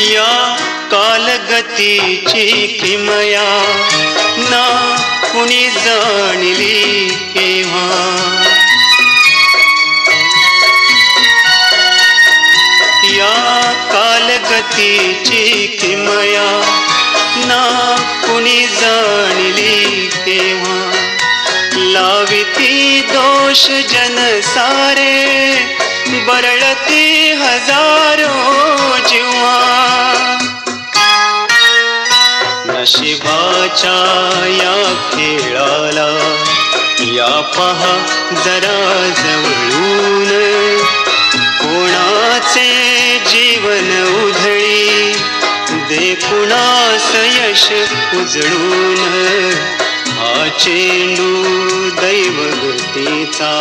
या कालगतीची किमया ना कुणी जाणली केव्हा. या कालगतीची किमया ना कुणी जाणली केव्हा. लाविती दोष जन सारे बरळती हजारो जीवा. नशिबाच्या या खेळाला या पहा जरा जवळून. कोणाचे जीवन उधळी दे कुणास यश उजळून. हा चेंडू दैवगतीचा